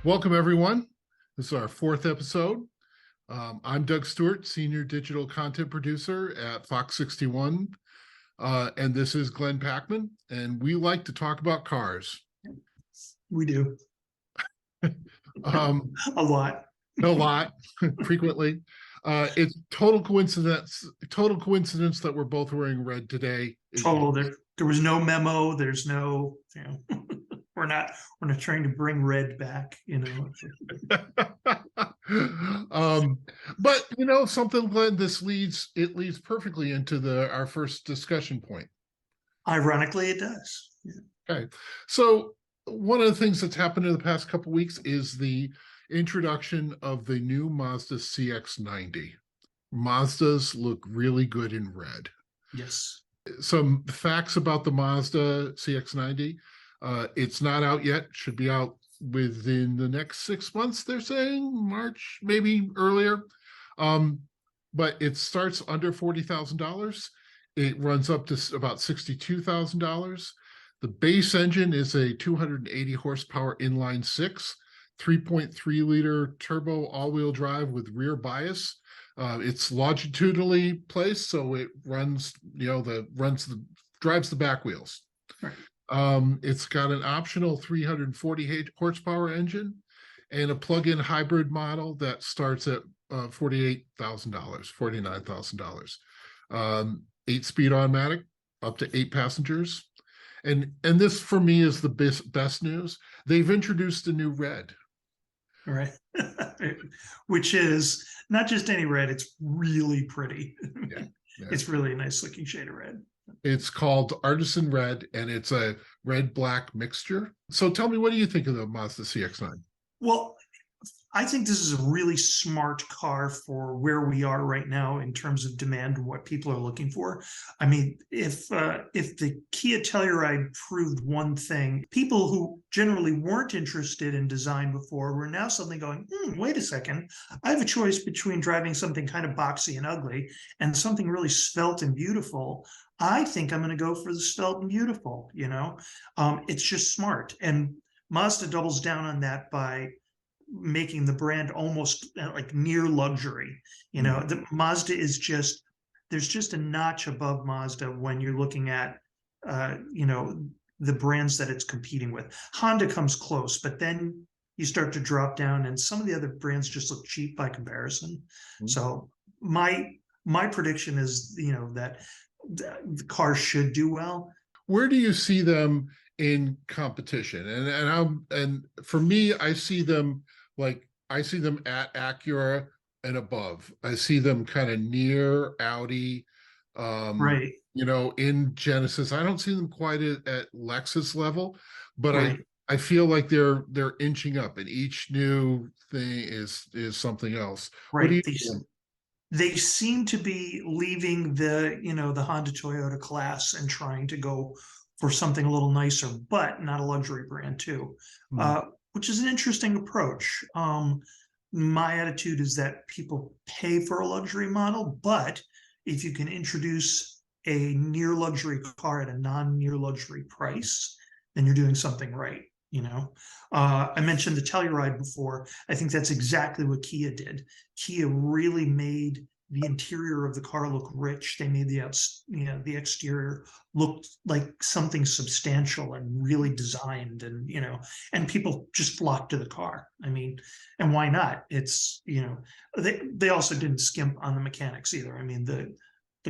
Welcome, everyone. This is our fourth episode. I'm Doug Stewart, Senior Digital Content Producer at Fox 61. And this is Glenn Packman, and we like to talk about cars. We do. Um, A lot. a lot, frequently. It's total coincidence that we're both wearing red today. Total. There was no memo. There's no, we're not trying to bring red back, But something, Glenn, it leads perfectly into our first discussion point. Ironically, it does. Yeah. Okay. So one of the things that's happened in the past couple of weeks is the introduction of the new Mazda CX-90. Mazdas look really good in red. Yes. Some facts about the Mazda CX-90. It's not out yet. Should be out within the next 6 months, they're saying. March, maybe earlier. But it starts under $40,000. It runs up to about $62,000. The base engine is a 280 horsepower inline six, 3.3 liter turbo all-wheel drive with rear bias. It's longitudinally placed, so it drives the back wheels. Right. It's got an optional 340 horsepower engine and a plug-in hybrid model that starts at $48,000, $49,000. 8-speed automatic, up to 8 passengers. And this, for me, is the best news. They've introduced a new red. All right. Which is not just any red, it's really pretty. Yeah. It's really a nice looking shade of red. It's called Artisan Red, and it's a red-black mixture. So tell me, what do you think of the Mazda CX-9? Well, I think this is a really smart car for where we are right now in terms of demand and what people are looking for. I mean, if the Kia Telluride proved one thing, people who generally weren't interested in design before were now suddenly going, wait a second, I have a choice between driving something kind of boxy and ugly and something really svelte and beautiful. I think I'm going to go for the svelte and beautiful, It's just smart. And Mazda doubles down on that by making the brand almost like near luxury. The Mazda is there's just a notch above Mazda when you're looking at the brands that it's competing with. Honda comes close, but then you start to drop down and some of the other brands just look cheap by comparison. So my prediction is that the car should do well. Where do you see them in competition? And for me, I see them at Acura and above. I see them kind of near Audi, Right. in Genesis. I don't see them quite at Lexus level, but Right. I feel like they're inching up, and each new thing is something else. Right. What do you think? They seem to be leaving the Honda Toyota class and trying to go for something a little nicer, but not a luxury brand too, which is an interesting approach. My attitude is that people pay for a luxury model, but if you can introduce a near luxury car at a non-near luxury price, then you're doing something right. I mentioned the Telluride before. I think that's exactly what Kia did. Kia really made the interior of the car look rich. They made the exterior look like something substantial and really designed, and people just flocked to the car. I mean, and why not? It's they also didn't skimp on the mechanics either. I mean, the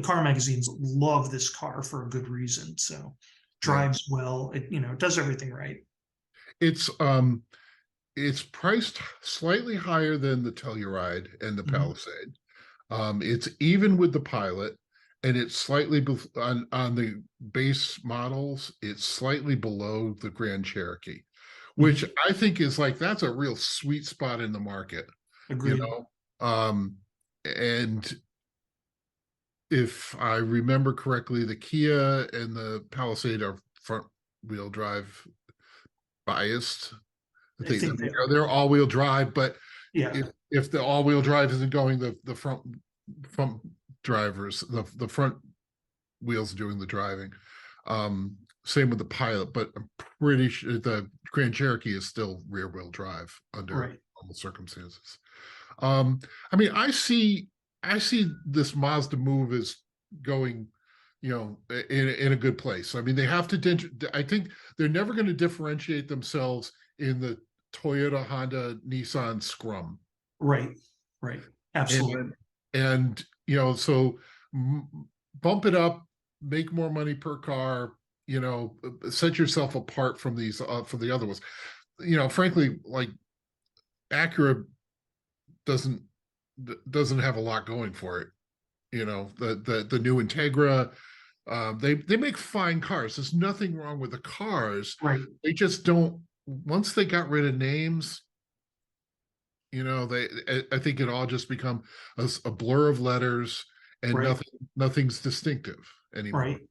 car magazines love this car for a good reason. So drives well. It does everything right. It's priced slightly higher than the Telluride and the Palisade. It's even with the Pilot, and it's slightly on the base models. It's slightly below the Grand Cherokee, which I think is that's a real sweet spot in the market. Agreed. And if I remember correctly, the Kia and the Palisade are front wheel drive biased. I think they're all-wheel drive, but yeah, if the all-wheel drive isn't going, the front drivers, the front wheels doing the driving. Same with the Pilot, but I'm pretty sure the Grand Cherokee is still rear-wheel drive under Right. normal circumstances. I mean, I see this Mazda move as going, in a good place. I mean, they have to. I think they're never going to differentiate themselves in the Toyota, Honda, Nissan scrum. Right. Right. Absolutely. And so bump it up, make more money per car. Set yourself apart from these from the other ones. Frankly, like Acura doesn't have a lot going for it. The new Integra, they make fine cars. There's nothing wrong with the cars. Right. They just don't. Once they got rid of names, I think it all just become a blur of letters, and Right. nothing's distinctive anymore. Right.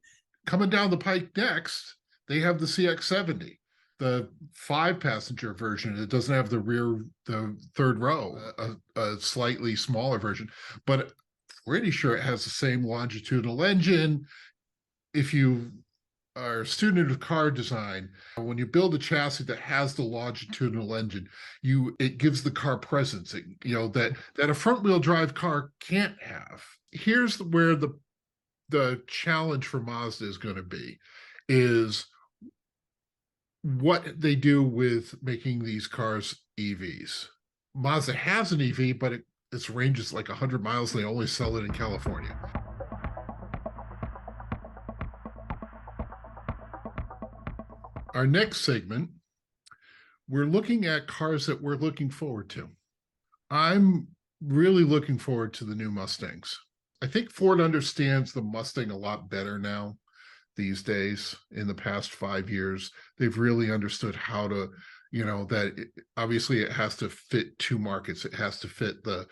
Coming down the pike next, they have the CX-70, the 5-passenger version. It doesn't have the third row, a slightly smaller version, but pretty sure it has the same longitudinal engine. If you are a student of car design, when you build a chassis that has the longitudinal engine, it gives the car presence, that a front-wheel drive car can't have. Here's where the challenge for Mazda is going to be, is what they do with making these cars EVs. Mazda has an EV, but its range is like 100 miles. And they only sell it in California. Our next segment, we're looking at cars that we're looking forward to. I'm really looking forward to the new Mustangs. I think Ford understands the Mustang a lot better now these days. In the past 5 years, they've really understood how to, obviously it has to fit two markets. It has to fit the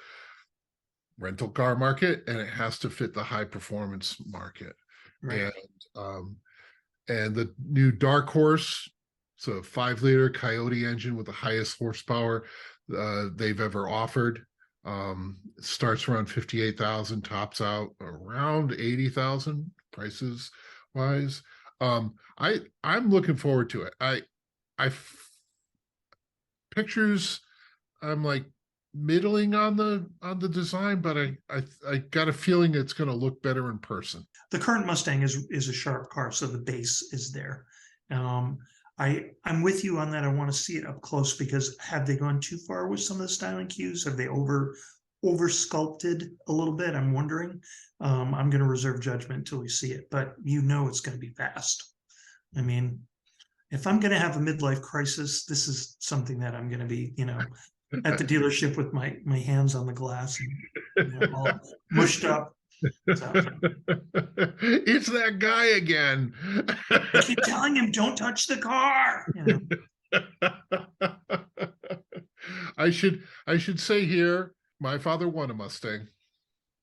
rental car market, and it has to fit the high performance market. Right. And the new Dark Horse, so a 5-liter Coyote engine with the highest horsepower they've ever offered. Starts around 58,000, tops out around 80,000 prices wise. I'm looking forward to it. Pictures, I'm like middling on the design, but I got a feeling it's going to look better in person. The current Mustang is a sharp car, so the base is there. I'm with you on that. I want to see it up close, because have they gone too far with some of the styling cues? Have they over sculpted a little bit? I'm wondering. I'm going to reserve judgment until we see it, but it's going to be fast. I mean, if I'm going to have a midlife crisis, this is something that I'm going to be, at the dealership with my hands on the glass and all mushed up. So, it's that guy again. I keep telling him, don't touch the car. I should say here, my father won a Mustang.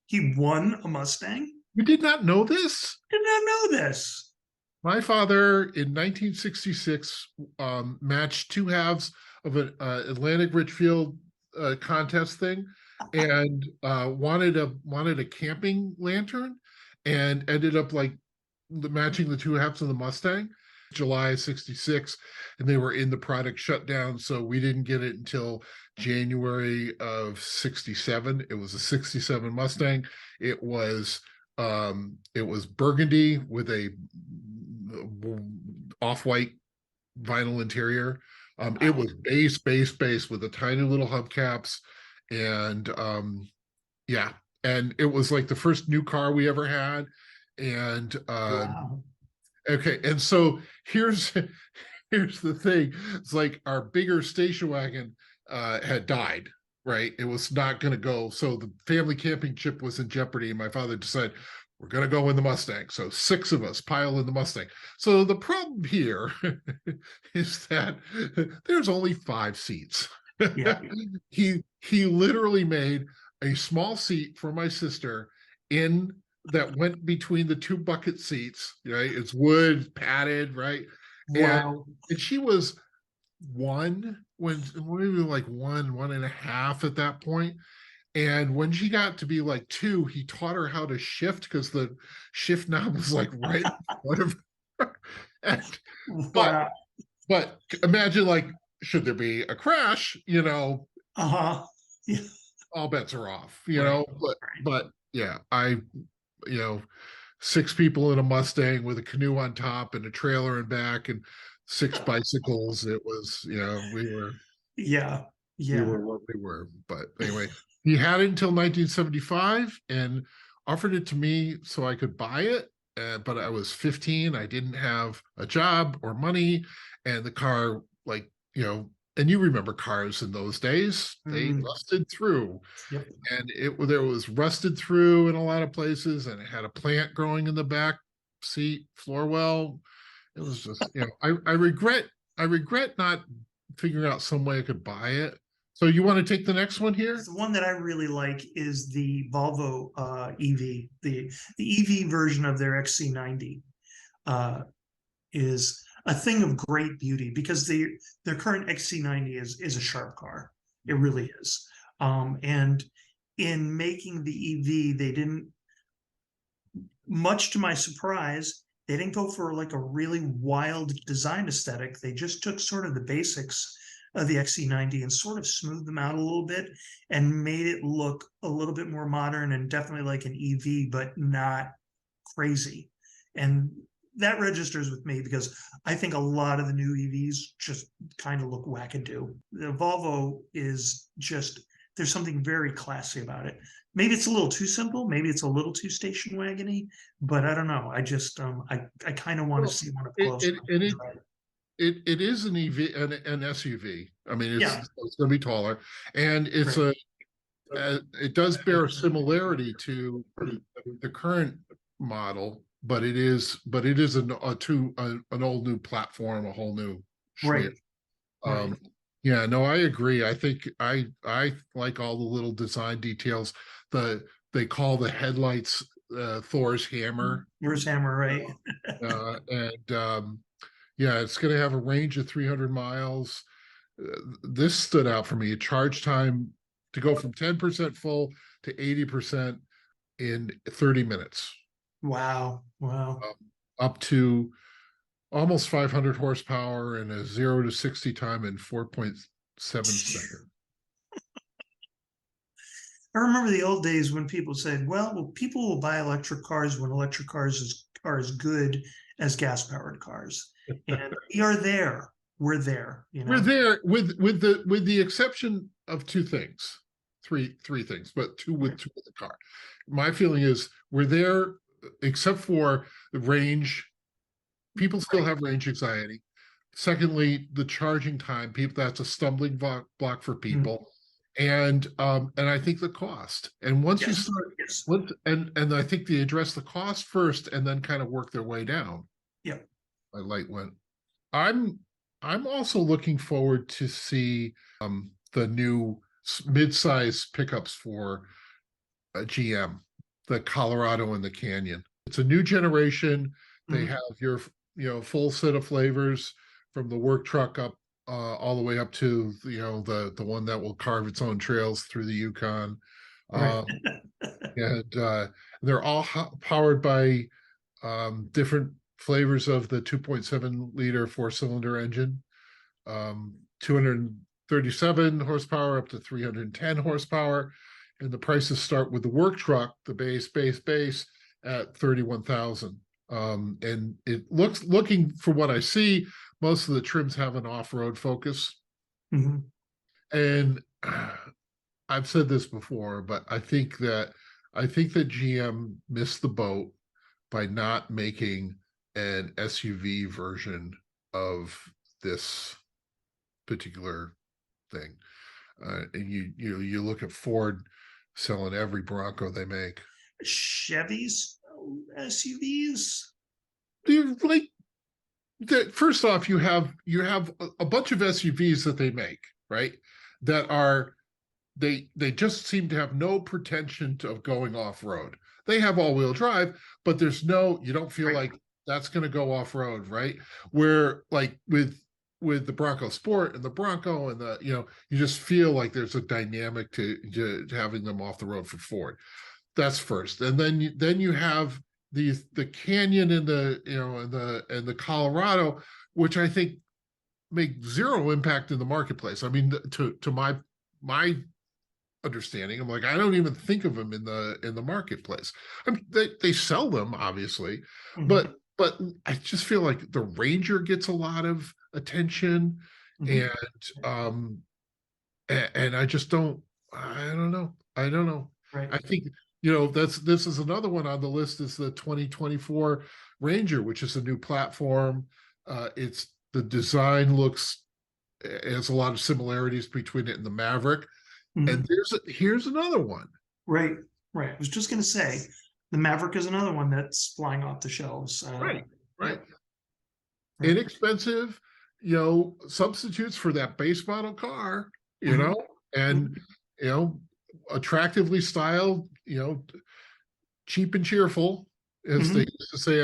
He won a Mustang? You did not know this? Did not know this. My father in 1966 matched two halves of an Atlantic Richfield contest thing, and wanted a camping lantern, and ended up like matching the two halves of the Mustang. July 66, and they were in the product shutdown, so we didn't get it until January of 67. It was a 67 Mustang. It was burgundy with a off-white vinyl interior. It was base with the tiny little hubcaps, and and it was like the first new car we ever had. And Wow. okay, and so here's the thing. It's like our bigger station wagon had died, right? It was not going to go. So the family camping trip was in jeopardy, and my father decided, we're going to go in the Mustang. So 6 of us pile in the Mustang. So the problem here is that there's only 5 seats. Yeah. He literally made a small seat for my sister that went between the 2 bucket seats, right? It's wood padded, right? Wow. And she was maybe like 1.5 at that point. And when she got to be like 2, he taught her how to shift, because the shift knob was like right in front of her. And, but Wow. but imagine, like, should there be a crash, Uh-huh. Yeah. all bets are off, Right. Right. but yeah, you know, six people in a Mustang with a canoe on top and a trailer in back and six bicycles. It was, Yeah. we Yeah. were what we were. But anyway, he had it until 1975 and offered it to me so I could buy it. But I was 15. I didn't have a job or money, and the car, like, and you remember cars in those days, they Mm, rusted through, yep. and there was rusted through in a lot of places, and it had a plant growing in the back seat floor well. It was just, I regret not figuring out some way I could buy it. So you want to take the next one here? The one that I really like is the Volvo EV. The EV version of their XC90 uh, is a thing of great beauty because their current XC90 is a sharp car. It really is. And in making the EV, they didn't, much to my surprise, they didn't go for like a really wild design aesthetic. They just took sort of the basics of the XC90 and sort of smoothed them out a little bit and made it look a little bit more modern and definitely like an EV, but not crazy. And that registers with me because I think a lot of the new EVs just kind of look wackadoo. The Volvo is just, there's something very classy about it. Maybe it's a little too simple. Maybe it's a little too station wagony, but I don't know. I just, I kind of want to Well, see one up it close. it and it is an EV and an SUV. I mean, Yeah, it's going to be taller, and right. it does bear a similarity to the current model, but it is an old new platform, a whole new Right. schmear. Right. Yeah, no, I agree. I think I like all the little design details. They call the headlights Thor's hammer, Where's Hammer, right? and yeah, it's going to have a range of 300 miles. This stood out for me. A charge time to go from 10% full to 80% in 30 minutes, Wow. Wow. um, up to almost 500 horsepower and a 0 to 60 time in 4.7 seconds. I remember the old days when people said, well, people will buy electric cars when electric cars are as good as gas-powered cars. And we are there. We're there, you We're know? there with the exception of two things, three things, but two with the car. My feeling is we're there, except for the range. People still have range anxiety. Secondly, the charging time, people, that's a stumbling block for Mm, people. And I think the cost. And once you yes. start, Yes. and I think they address the cost first and then kind of work their way down. Yeah. My light went. I'm I'm also looking forward to see the new mid-size pickups for GM, the Colorado and the Canyon. It's a new generation. They Mhm. have your full set of flavors from the work truck up all the way up to the one that will carve its own trails through the Yukon. Right. Um, and they're all powered by different flavors of the 2.7 liter four-cylinder engine, 237 horsepower up to 310 horsepower. And the prices start with the work truck, the base at 31,000. And looking for what I see, most of the trims have an off-road focus. Mhm. And I've said this before, but I think that GM missed the boat by not making an SUV version of this particular thing. And you look at Ford selling every Bronco they make. Chevys, SUVs. You like first off, you have a bunch of SUVs that they make, right? That are they just seem to have no pretension of going off road. They have all wheel drive, but you don't feel Right. like that's going to go off road, right? Where like with the Bronco Sport and the Bronco and you just feel like there's a dynamic to having them off the road for Ford. That's first, and then you have the Canyon and the and the Colorado, which I think make zero impact in the marketplace. I mean, to my understanding, I'm like, I don't even think of them in the marketplace. I mean, they sell them obviously, Mhm. but I just feel like the Ranger gets a lot of attention, and Mhm. um and I just don't. I don't know. I don't know. Right. I think this is another one on the list, is the 2024 Ranger, which is a new platform. It's the design looks has a lot of similarities between it and the Maverick. And Mhm. here's another one. Right. Right. I was just going to say the Maverick is another one that's flying off the shelves. Right, right. Yep. Right. Inexpensive, substitutes for that base model car, Mhm. and Mhm. you know, attractively styled, cheap and cheerful, as they Mhm. used to say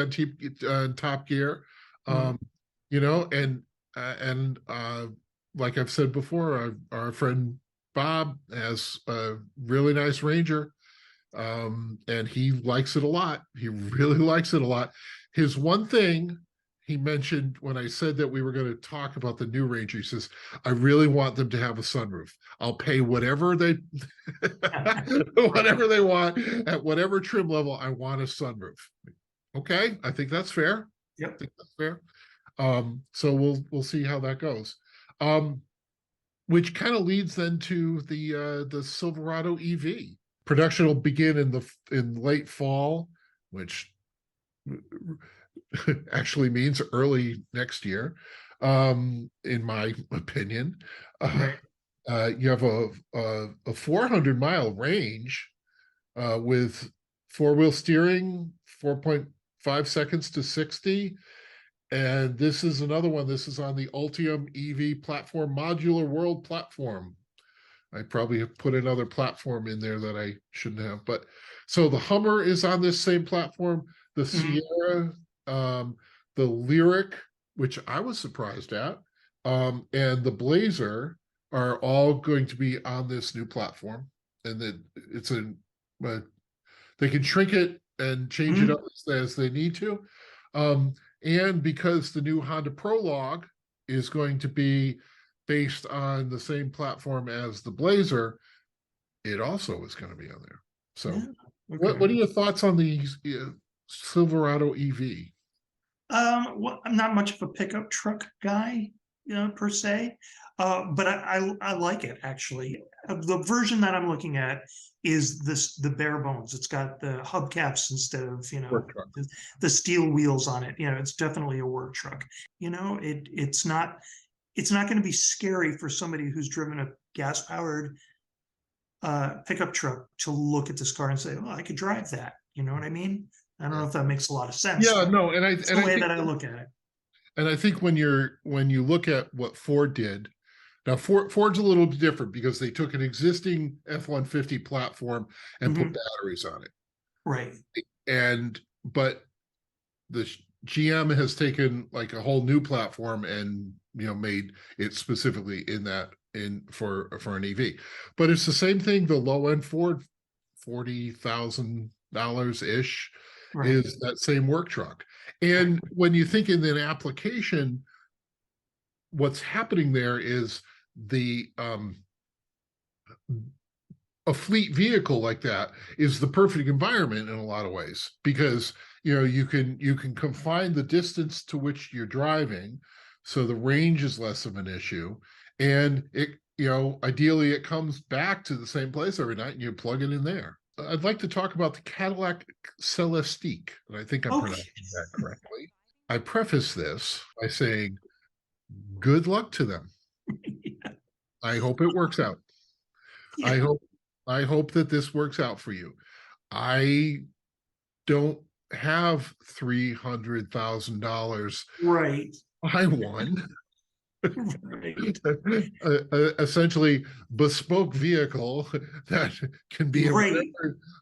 on Top Gear. Mhm. Um, and like I've said before, our friend Bob has a really nice Ranger, and he likes it a lot. He really likes it a lot. His one thing he mentioned when I said that we were going to talk about the new Ranger, he says, "I really want them to have a sunroof. I'll pay whatever they Right. whatever they want at whatever trim level. I want a sunroof." Okay, I think that's fair. I Yep. think that's fair. So we'll see how that goes. Um, which kind of leads then to the Silverado EV. Production will begin in late fall, which actually means early next year, in my opinion. Uh, Right. you have a 400-mile range, with four-wheel steering, 4.5 seconds to 60. And this is another one. This is on the Ultium EV platform, modular world platform. I probably have put another platform in there that I shouldn't have. But so the Hummer is on this same platform, the Mhm. Sierra, um, the Lyric, which I was surprised at, and the Blazer are all going to be on this new platform. And then uh, they can shrink it and change it up Mhm. as they need to. Um, and because the new Honda Prologue is going to be based on the same platform as the Blazer, it also is going to be on there. So, Yeah. what Okay. are your thoughts on the Silverado EV? Well, I'm not much of a pickup truck guy, per se, but I like it actually. The version that I'm looking at is the bare bones. It's got the hubcaps instead of Work truck. the steel wheels on it. It's definitely a work truck. It's not going to be scary for somebody who's driven a gas powered pickup truck to look at this car and say, "Oh, I could drive that." You know what I mean? I don't know if that makes a lot of sense, Yeah, but no, and I it's and the I way think that I look at it. when you look at what Ford did. Now, Ford's a little different because they took an existing F-150 platform and put Mhm. batteries on it. Right. And but the GM has taken like a whole new platform and made it specifically in that in for an EV. But it's the same thing. The low end Ford, $40,000 ish, Right. is that same work truck. Right. And when you think in an application, what's happening there is the a fleet vehicle like that is the perfect environment in a lot of ways, because you can confine the distance to which you're driving, so the range is less of an issue, and it ideally it comes back to the same place every night and you plug it in there. I'd like to talk about the Cadillac Celestiq, and I think I'm Okay. pronouncing that correctly. I preface this by saying good luck to them. I hope it works out. I Yeah. hope I hope that this works out for you. I don't have $300,000. Right. I won Right. essentially bespoke vehicle that can be in Right.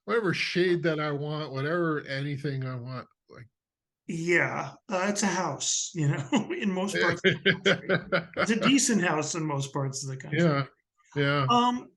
whatever shade that I want, whatever anything I want. Like, Yeah. It's a house, in most parts of the country. It's a decent house in most parts of the country. yeah, yeah. Um,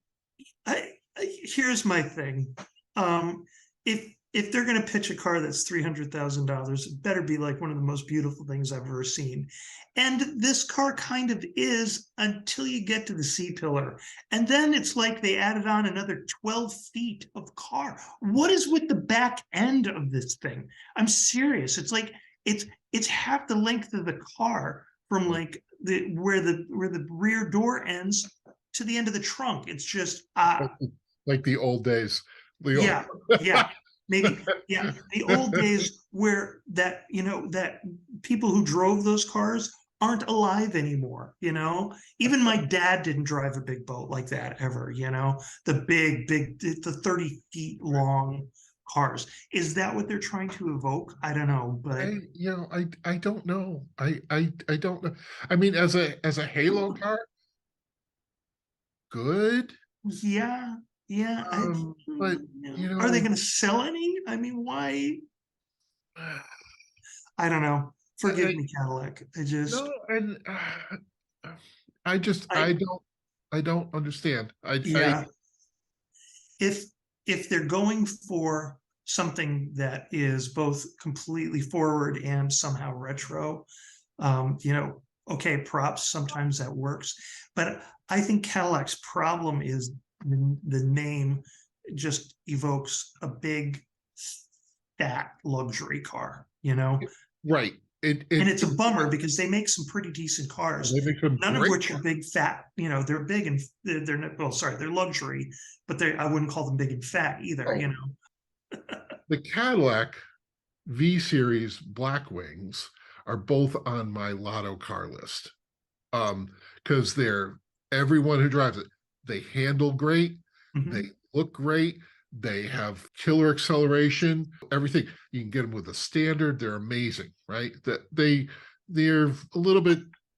here's my thing. Um, if if they're going to pitch a car that's $300,000, it better be like one of the most beautiful things I've ever seen. And this car kind of is until you get to the C-pillar. And then it's like they added on another 12 feet of car. What is with the back end of this thing? I'm serious. It's like it's half the length of the car from like where the rear door ends to the end of the trunk. It's just like the old days. yeah, yeah. Maybe, yeah, the old days where that, that people who drove those cars aren't alive anymore, Even my dad didn't drive a big boat like that ever, the 30 feet long cars. Is that what they're trying to evoke? I don't know, but I don't know. I don't know. I mean, as a halo car, good. yeah. Yeah, but are they going to sell any? I mean, why? I don't know. Forgive me, Cadillac. No, and I don't understand. Yeah. If they're going for something that is both completely forward and somehow retro, okay, props, sometimes that works. But I think Cadillac's problem is the name just evokes a big, fat luxury car, right. And it's a bummer because they make some pretty decent cars, they make some none of great which are big, fat. They're big and they're not, well, sorry, they're luxury, but I wouldn't call them big and fat either, The Cadillac V Series Black Wings are both on my lotto car list. Because everyone who drives it, they handle great, they look great, they have killer acceleration, everything. You can get them with a standard, they're amazing, right? That they're a little bit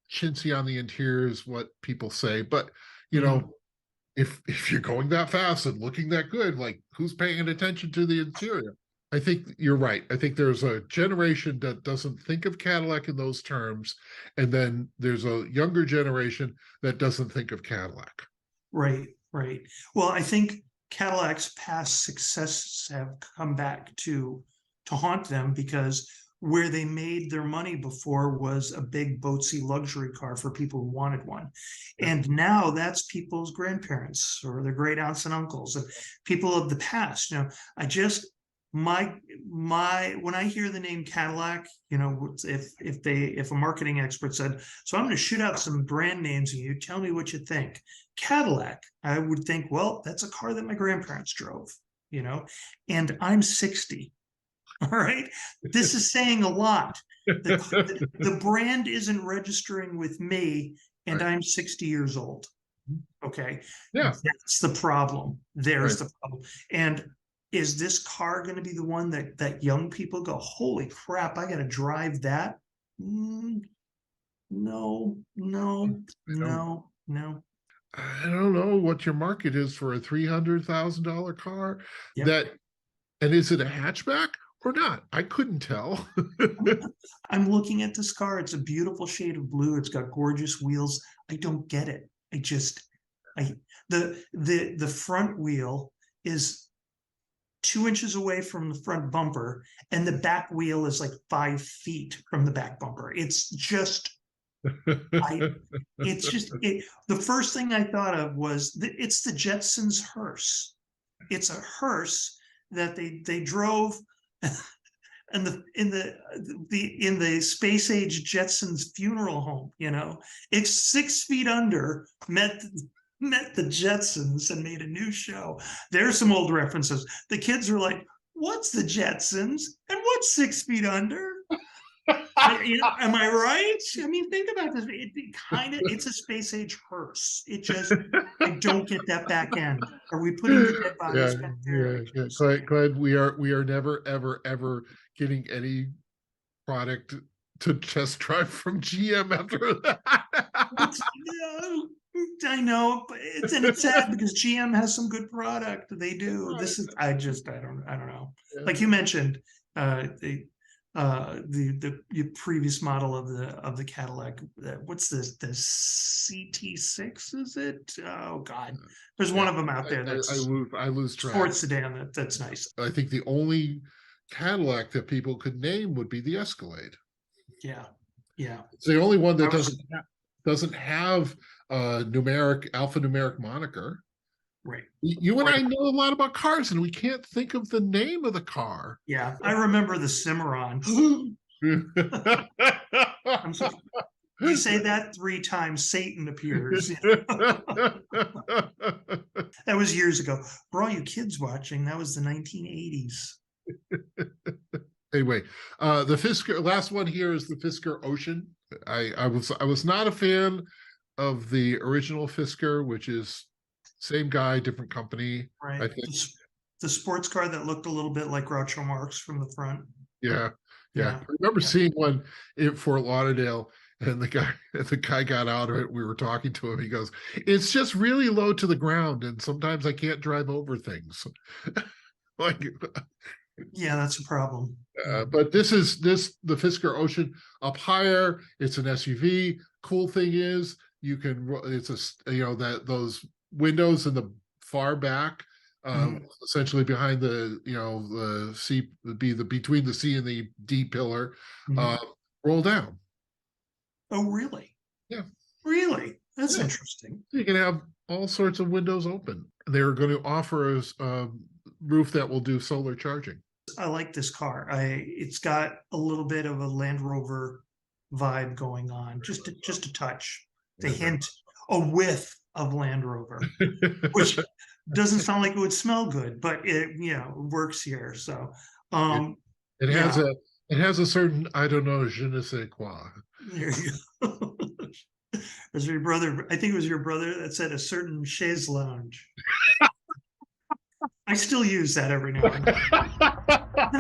chintzy on the interior is what people say, but if you're going that fast and looking that good, like who's paying attention to the interior? I think you're right. I think there's a generation that doesn't think of Cadillac in those terms, and then there's a younger generation that doesn't think of Cadillac. Right, right. Well, I think Cadillac's past successes have come back to haunt them because where they made their money before was a big boatsy luxury car for people who wanted one. And now that's people's grandparents or their great aunts and uncles and people of the past. I just when I hear the name Cadillac, if a marketing expert said, so I'm going to shoot out some brand names and you tell me what you think. Cadillac, I would think, well, that's a car that my grandparents drove, and I'm 60. All right. This is saying a lot. The brand isn't registering with me, and I'm 60 years old. Okay. Yeah. That's the problem. There's the problem. And is this car going to be the one that young people go, holy crap, I got to drive that? No. I don't know what your market is for a $300,000 car. Yep. And is it a hatchback or not? I couldn't tell. I'm looking at this car. It's a beautiful shade of blue. It's got gorgeous wheels. I don't get it. The front wheel is 2 inches away from the front bumper, and the back wheel is like 5 feet from the back bumper. It's just the first thing I thought of was it's the Jetsons hearse. It's a hearse that they drove and in the space age Jetsons funeral home, it's 6 feet under, met the Jetsons and made a new show. There's some old references. The kids are like, what's the Jetsons and what's 6 feet under? Am I right? I mean, think about this. It's a space age hearse. I don't get that back end. Are we putting the dead bodies back there? Glad we are never, ever, ever getting any product to test drive from GM after that. I know, but it's sad because GM has some good product. They do. This is I don't know. Like you mentioned, the previous model of the Cadillac. What's the CT6? Is it? Oh God, there's one Yeah, of them out there that's I lose track. sports sedan. That's nice. I think the only Cadillac that people could name would be the Escalade. Yeah, yeah. It's the only one that I was doesn't have a alphanumeric moniker. right. You and Right. I know a lot about cars, and we can't think of the name of the car. Yeah, I remember the Cimarron. I'm so, you say that 3 times, Satan appears. That was years ago. For all you kids watching, that was the 1980s. Anyway, the Fisker last one here is the Fisker Ocean. I was not a fan of the original Fisker, which is same guy, different company. I Right. think. The sports car that looked a little bit like Groucho Marx from the front. Yeah, yeah. Yeah. I remember Yeah. seeing one in Fort Lauderdale, and the guy got out of it. We were talking to him. He goes, "It's just really low to the ground, and sometimes I can't drive over things." Like, Yeah, that's a problem. but the Fisker Ocean up higher. It's an SUV. Cool thing is you can. It's that those windows in the far back, essentially behind the C, be the between the C and the D pillar, Mhm. roll down. Oh, really? Yeah, Really? That's yeah. interesting. You can have all sorts of windows open. They're going to offer us a roof that will do solar charging. I like this car. It's got a little bit of a Land Rover vibe going on, just a touch, the Yeah, hint, a whiff of Land Rover, which doesn't sound like it would smell good, but it works here. So, it, it has yeah, a certain, I don't know, je ne sais quoi. there you go. As your brother, I think it was your brother that said a certain chaise lounge. I still use that every now and then.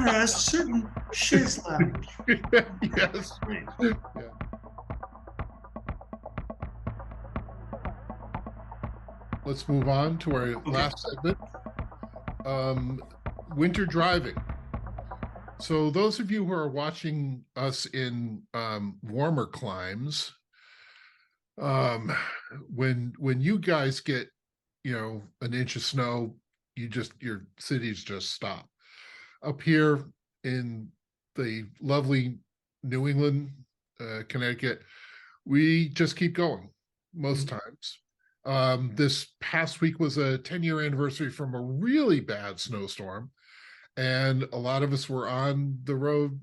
A certain chaise lounge. Yes. Right. Yeah. Let's move on to our last segment. Winter driving. So those of you who are watching us in warmer climes, when you guys get an inch of snow, your cities just stop. Up here in the lovely New England, Connecticut, we just keep going most times. This past week was a 10-year anniversary from a really bad snowstorm, and a lot of us were on the road,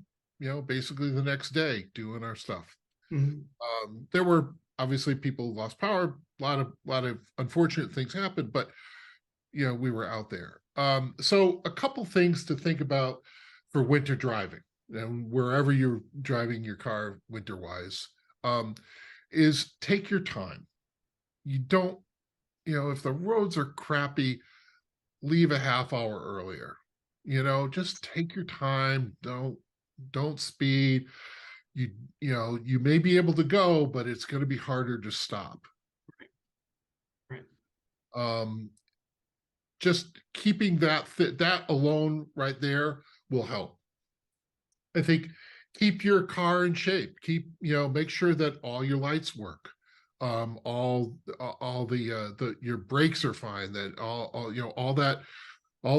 basically the next day doing our stuff. There were obviously people who lost power, a lot of unfortunate things happened, but we were out there. So a couple things to think about for winter driving, and wherever you're driving your car winter-wise, is take your time. You don't, if the roads are crappy, leave a half hour earlier. Just take your time. Don't speed. You may be able to go, but it's going to be harder to stop. Right. Just keeping that alone right there will help. I think keep your car in shape. Make sure that all your lights work. All the your brakes are fine. That all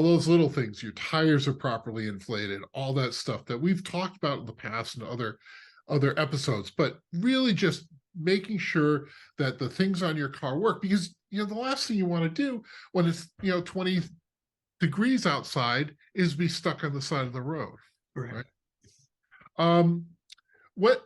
those little things. Your tires are properly inflated. All that stuff that we've talked about in the past and other episodes. But really, just making sure that the things on your car work, because the last thing you want to do when it's 20 degrees outside is be stuck on the side of the road. Right. What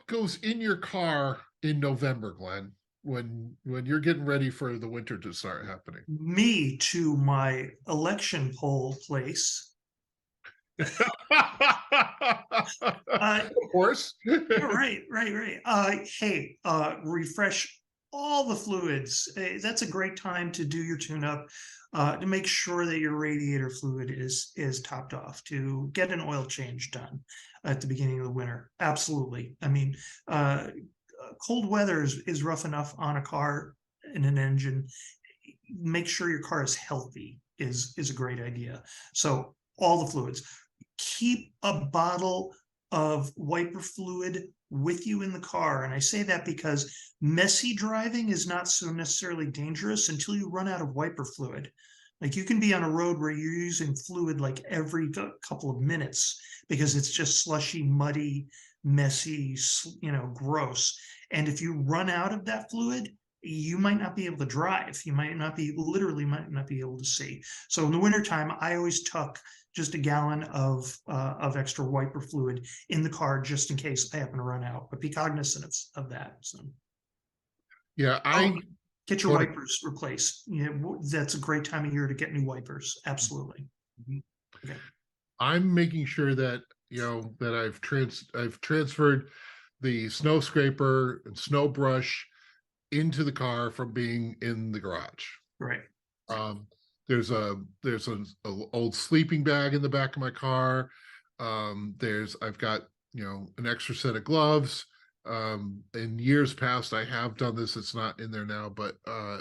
goes in your car in November, Glenn, when you're getting ready for the winter to start happening? Me to my election poll place. Of course. Right. Hey, refresh all the fluids. That's a great time to do your tune-up, to make sure that your radiator fluid is topped off, to get an oil change done at the beginning of the winter. Absolutely. I mean, cold weather is rough enough on a car and an engine. Make sure your car is healthy is a great idea. So all the fluids. keep a bottle of wiper fluid with you in the car. And I say that because messy driving is not so necessarily dangerous until you run out of wiper fluid. Like, you can be on a road where you're using fluid like every couple of minutes because it's just slushy, muddy, messy, gross. And if you run out of that fluid, you might not be able to drive. You might not be able to see. So in the wintertime, I always tuck just a gallon of extra wiper fluid in the car just in case I happen to run out. But be cognizant of that. So. Yeah, Oh, get your go ahead. wipers replaced. That's a great time of year to get new wipers. Absolutely. Okay. I'm making sure that that I've transferred the snow scraper and snow brush into the car from being in the garage. Right. Um, there's a old sleeping bag in the back of my car. I've got an extra set of gloves. In years past, I have done this. It's not in there now, but I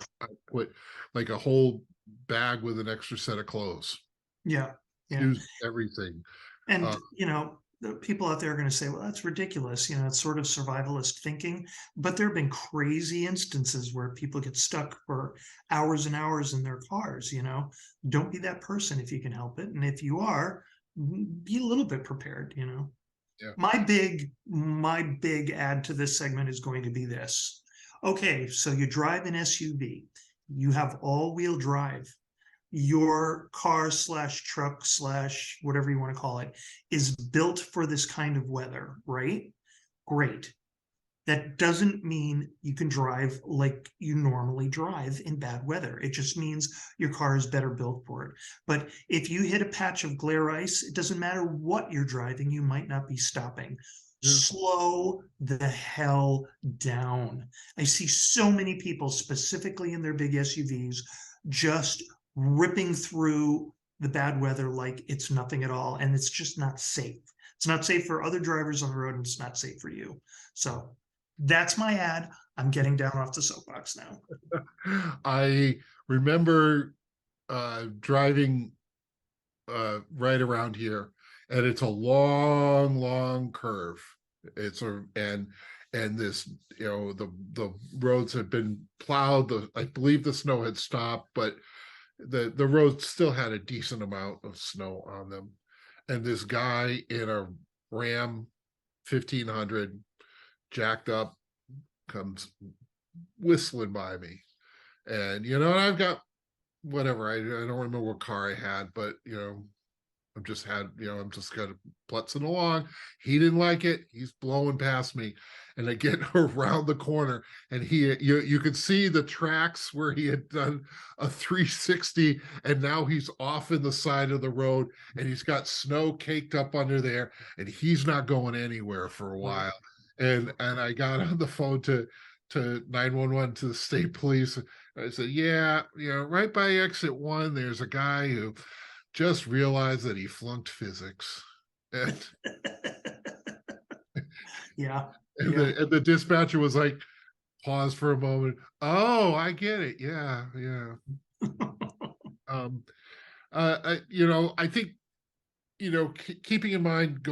put like a whole bag with an extra set of clothes. Yeah. Yeah. Use everything. And, Uh, the people out there are going to say, well, that's ridiculous. It's sort of survivalist thinking. But there have been crazy instances where people get stuck for hours and hours in their cars. Don't be that person if you can help it. And if you are, be a little bit prepared. yeah. My big add to this segment is going to be this. Okay, so you drive an SUV, you have all-wheel drive. Your car slash truck slash whatever you want to call it is built for this kind of weather, right? Great. That doesn't mean you can drive like you normally drive in bad weather. It just means your car is better built for it. But if you hit a patch of glare ice, it doesn't matter what you're driving, you might not be stopping. Yeah. Slow the hell down. I see so many people, specifically in their big SUVs, just ripping through the bad weather like it's nothing at all. And it's just not safe. It's not safe for other drivers on the road, and it's not safe for you. So that's my ad. I'm getting down off the soapbox now. I remember driving right around here, and it's a long curve. It's and this the roads have been plowed. I believe the snow had stopped, but the roads still had a decent amount of snow on them. And this guy in a Ram 1500 jacked up comes whistling by me, and I've got whatever, I don't remember what car I had, but I'm just kind of putzing along. He didn't like it. He's blowing past me, and I get around the corner, and you could see the tracks where he had done a 360, and now he's off in the side of the road, and he's got snow caked up under there, and he's not going anywhere for a while. And I got on the phone to 911, to the state police. I said, yeah, right by exit 1, there's a guy who just realized that he flunked physics. And, Yeah. and, Yeah. the dispatcher was like, pause for a moment. Oh, I get it. Yeah. I think, keeping in mind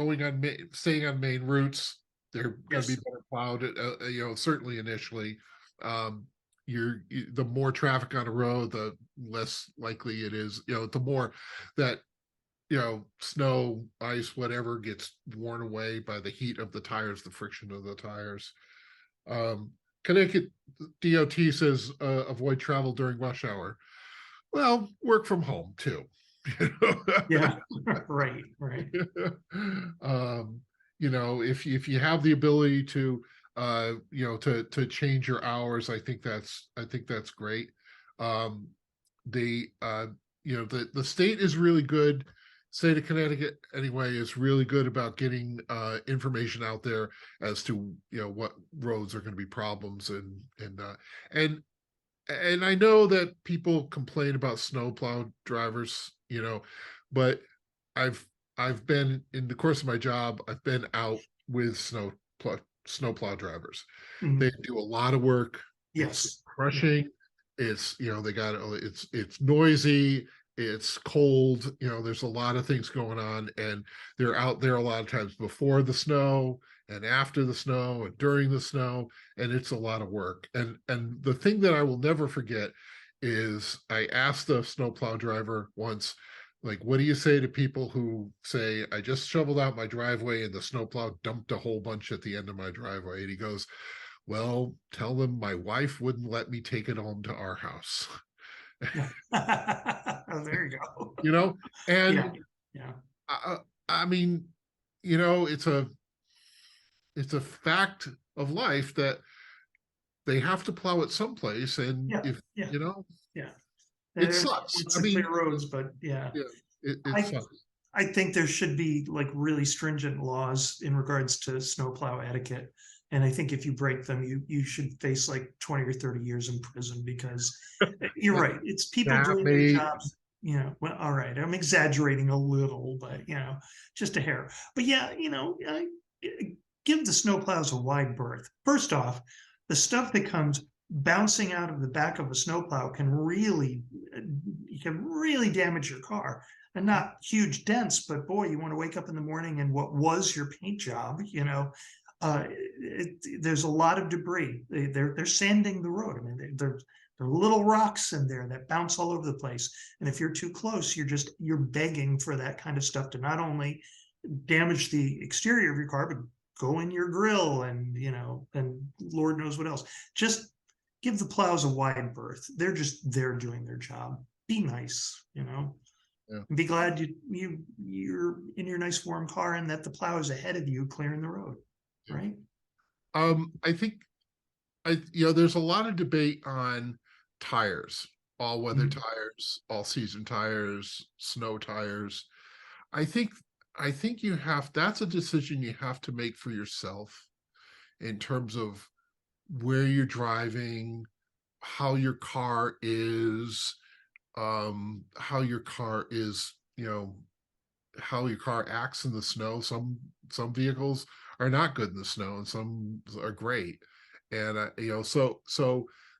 staying on main routes, they're going to be Yes. better plowed, certainly initially. The more traffic on a road, the less likely it is, the more that snow, ice, whatever gets worn away by the heat of the tires, the friction of the tires. Connecticut DOT says avoid travel during rush hour. Well, work from home too. Yeah. Right. If you have the ability to to change your hours, I think that's great. The state is really good. State of Connecticut anyway is really good about getting information out there as to what roads are going to be problems, and I know that people complain about snowplow drivers, but I've been, in the course of my job, I've been out with snowplow drivers. They do a lot of work. It's Yes. Yeah. crushing. It's they got it's noisy. it's cold, there's a lot of things going on, and they're out there a lot of times before the snow and after the snow and during the snow, and it's a lot of work. And the thing that I will never forget is I asked the snowplow driver once, like, what do you say to people who say, I just shoveled out my driveway and the snowplow dumped a whole bunch at the end of my driveway? And he goes, well, tell them my wife wouldn't let me take it home to our house. Oh, there you go. And Yeah, yeah, I mean, it's a fact of life that they have to plow it someplace, and yeah, if yeah, you know yeah. it There's sucks. lots I of mean, clear roads, but yeah, yeah, it I sucks. I think there should be like really stringent laws in regards to snowplow etiquette. And I think if you break them, you should face like 20 or 30 years in prison, because you're right. It's people That doing their may jobs. Well, all right. I'm exaggerating a little, but just a hair. But yeah, give the snowplows a wide berth. First off, the stuff that comes bouncing out of the back of a snowplow can really damage your car. And not huge dents, but boy, you want to wake up in the morning and what was your paint job, there's a lot of debris. They're sanding the road. I mean, there are little rocks in there that bounce all over the place. And if you're too close, you're begging for that kind of stuff to not only damage the exterior of your car, but go in your grill and Lord knows what else. Just give the plows a wide berth. They're doing their job. Be nice. yeah. Be glad you're in your nice warm car and that the plow is ahead of you clearing the road, right? I think there's a lot of debate on tires, all weather Mhm. tires, all season tires, snow tires. I think that's a decision you have to make for yourself in terms of where you're driving, how your car is, how your car is, how your car acts in the snow. Some vehicles are not good in the snow, and some are great. And so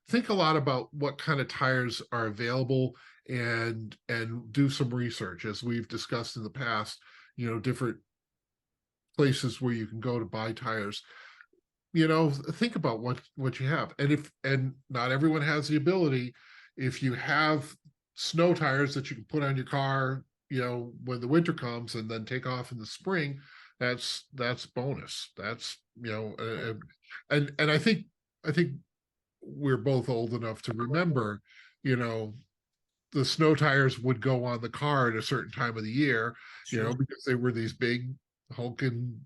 think a lot about what kind of tires are available, and do some research, as we've discussed in the past. Different places where you can go to buy tires. Think about what you have, and not everyone has the ability. If you have snow tires that you can put on your car, when the winter comes, and then take off in the spring, that's bonus. That's and I think we're both old enough to remember, you know the snow tires would go on the car at a certain time of the year, Sure. because they were these big hulking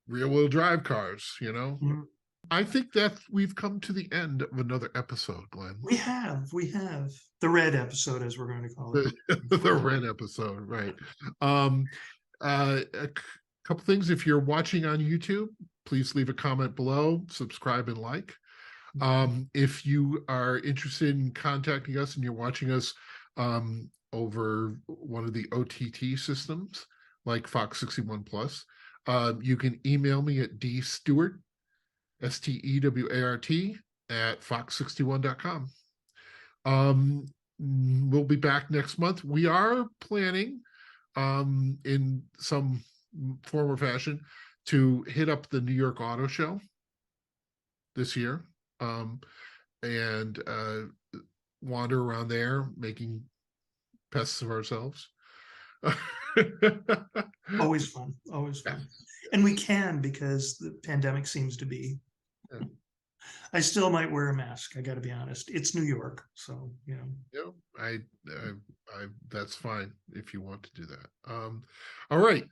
rear-wheel drive cars. Mhm. I think that we've come to the end of another episode, Glenn. We have the red episode, as we're going to call it. The red episode, right? Um, couple things. If you're watching on YouTube, please leave a comment below, subscribe, and like. If you are interested in contacting us and you're watching us over one of the OTT systems like Fox 61 Plus, you can email me at dstewart, Stewart, at fox61.com. We'll be back next month. We are planning, in some form or fashion, to hit up the New York Auto Show this year, and wander around there making pests of ourselves. Always fun, always Yeah. fun. And we can, because the pandemic seems to be. Yeah. I still might wear a mask. I got to be honest. It's New York, so That's fine if you want to do that. All right.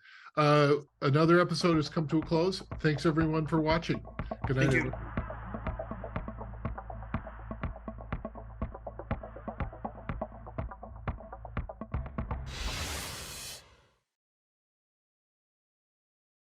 Another episode has come to a close. Thanks everyone for watching. Good night, thank you. everyone.